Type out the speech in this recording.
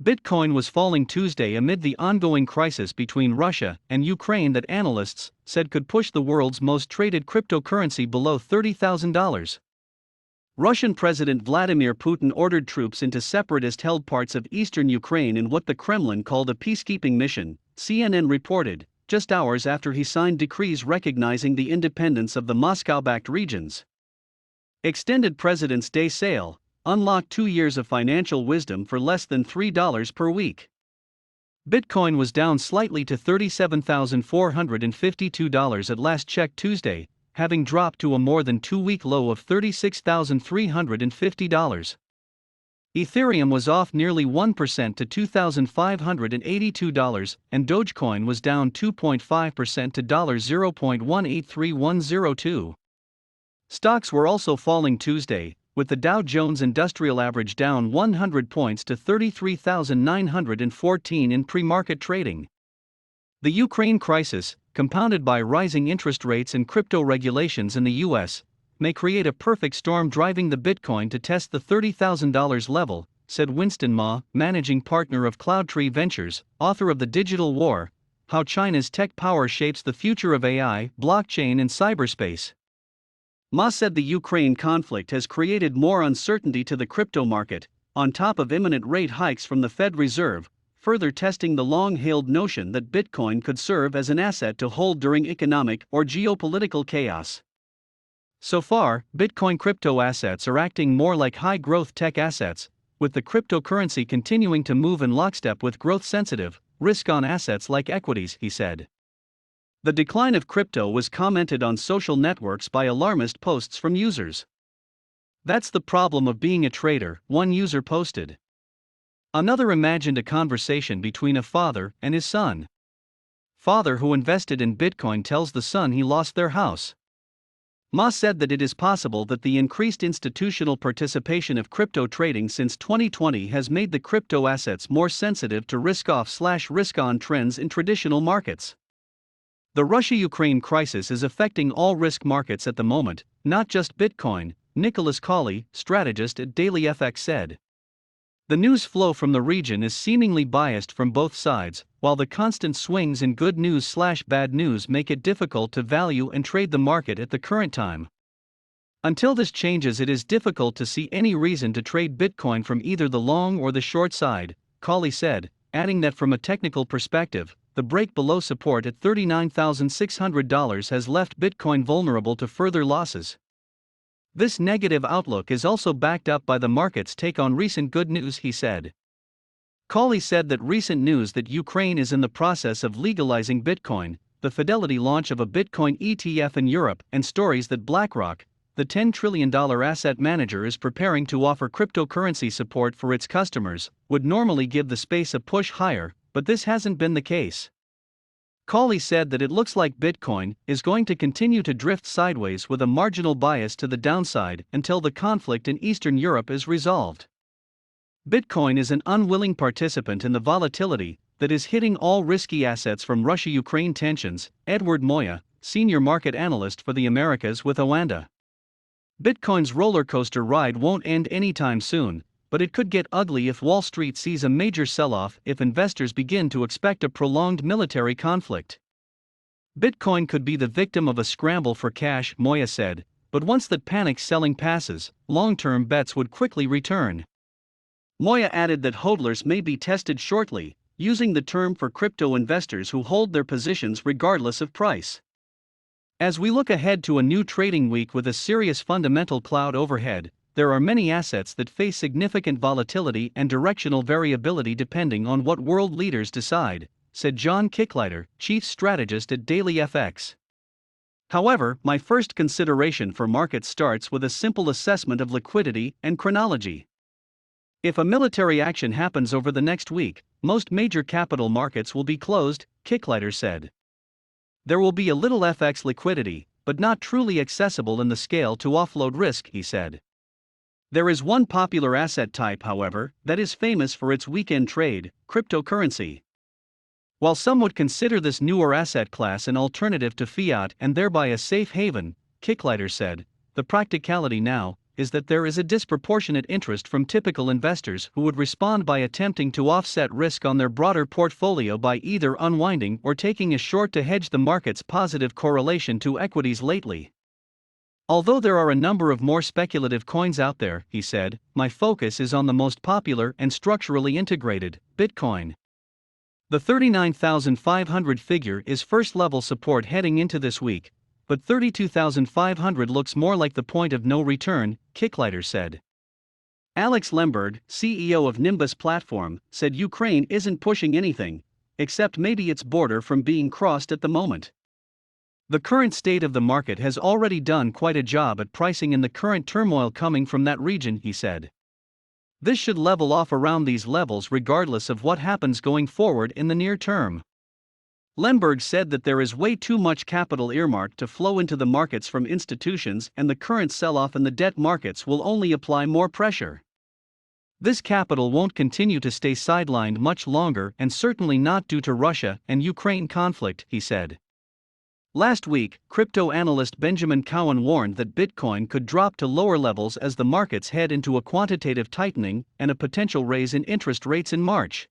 Bitcoin was falling Tuesday amid the ongoing crisis between Russia and Ukraine that analysts said could push the world's most traded cryptocurrency below $30,000. Russian President Vladimir Putin ordered troops into separatist-held parts of eastern Ukraine in what the Kremlin called a peacekeeping mission, CNN reported, just hours after he signed decrees recognizing the independence of the Moscow-backed regions. Extended President's Day sale unlocked 2 years of financial wisdom for less than $3 per week. Bitcoin was down slightly to $37,452 at last check Tuesday, having dropped to a more than 2-week low of $36,350. Ethereum was off nearly 1% to $2,582, and Dogecoin was down 2.5% to $0.183102. Stocks were also falling Tuesday, with the Dow Jones Industrial Average down 100 points to 33,914 in pre-market trading. The Ukraine crisis, compounded by rising interest rates and crypto regulations in the U.S., may create a perfect storm driving the Bitcoin to test the $30,000 level, said Winston Ma, managing partner of CloudTree Ventures, author of The Digital War: How China's Tech Power Shapes the Future of AI, Blockchain and Cyberspace. Ma said the Ukraine conflict has created more uncertainty to the crypto market, on top of imminent rate hikes from the Fed Reserve, further testing the long-held notion that Bitcoin could serve as an asset to hold during economic or geopolitical chaos. So far, Bitcoin crypto assets are acting more like high-growth tech assets, with the cryptocurrency continuing to move in lockstep with growth-sensitive, risk-on assets like equities, he said. The decline of crypto was commented on social networks by alarmist posts from users. "That's the problem of being a trader," one user posted. Another imagined a conversation between a father and his son. Father who invested in Bitcoin tells the son he lost their house. Ma said that it is possible that the increased institutional participation of crypto trading since 2020 has made the crypto assets more sensitive to risk-off/risk-on trends in traditional markets. The Russia-Ukraine crisis is affecting all risk markets at the moment, not just Bitcoin, Nicholas Cawley, strategist at DailyFX said. The news flow from the region is seemingly biased from both sides, while the constant swings in good news/bad news make it difficult to value and trade the market at the current time. Until this changes, it is difficult to see any reason to trade Bitcoin from either the long or the short side, Cawley said, adding that from a technical perspective, the break below support at $39,600 has left Bitcoin vulnerable to further losses. This negative outlook is also backed up by the market's take on recent good news, he said. Cawley said that recent news that Ukraine is in the process of legalizing Bitcoin, the Fidelity launch of a Bitcoin ETF in Europe, and stories that BlackRock, the $10 trillion asset manager, is preparing to offer cryptocurrency support for its customers, would normally give the space a push higher, but this hasn't been the case. Cawley said that it looks like Bitcoin is going to continue to drift sideways with a marginal bias to the downside until the conflict in Eastern Europe is resolved. Bitcoin is an unwilling participant in the volatility that is hitting all risky assets from Russia-Ukraine tensions, Edward Moya, senior market analyst for the Americas with Oanda. Bitcoin's roller coaster ride won't end anytime soon, but it could get ugly if Wall Street sees a major sell-off if investors begin to expect a prolonged military conflict. Bitcoin could be the victim of a scramble for cash, Moya said, but once that panic selling passes, long-term bets would quickly return. Moya added that hodlers may be tested shortly, using the term for crypto investors who hold their positions regardless of price. As we look ahead to a new trading week with a serious fundamental cloud overhead, there are many assets that face significant volatility and directional variability depending on what world leaders decide, said John Kicklighter, chief strategist at DailyFX. However, my first consideration for markets starts with a simple assessment of liquidity and chronology. If a military action happens over the next week, most major capital markets will be closed, Kicklighter said. There will be a little FX liquidity, but not truly accessible in the scale to offload risk, he said. There is one popular asset type, however, that is famous for its weekend trade: cryptocurrency. While some would consider this newer asset class an alternative to fiat and thereby a safe haven, Kicklighter said, the practicality now, is that there is a disproportionate interest from typical investors who would respond by attempting to offset risk on their broader portfolio by either unwinding or taking a short to hedge the market's positive correlation to equities lately. Although there are a number of more speculative coins out there, he said, my focus is on the most popular and structurally integrated, Bitcoin. The 39,500 figure is first-level support heading into this week, but 32,500 looks more like the point of no return, Kicklighter said. Alex Lemberg, CEO of Nimbus Platform, said Ukraine isn't pushing anything, except maybe its border from being crossed at the moment. The current state of the market has already done quite a job at pricing in the current turmoil coming from that region, he said. This should level off around these levels regardless of what happens going forward in the near term. Lemberg said that there is way too much capital earmarked to flow into the markets from institutions, and the current sell-off in the debt markets will only apply more pressure. This capital won't continue to stay sidelined much longer, and certainly not due to Russia and Ukraine conflict, he said. Last week, crypto analyst Benjamin Cowan warned that Bitcoin could drop to lower levels as the markets head into a quantitative tightening and a potential raise in interest rates in March.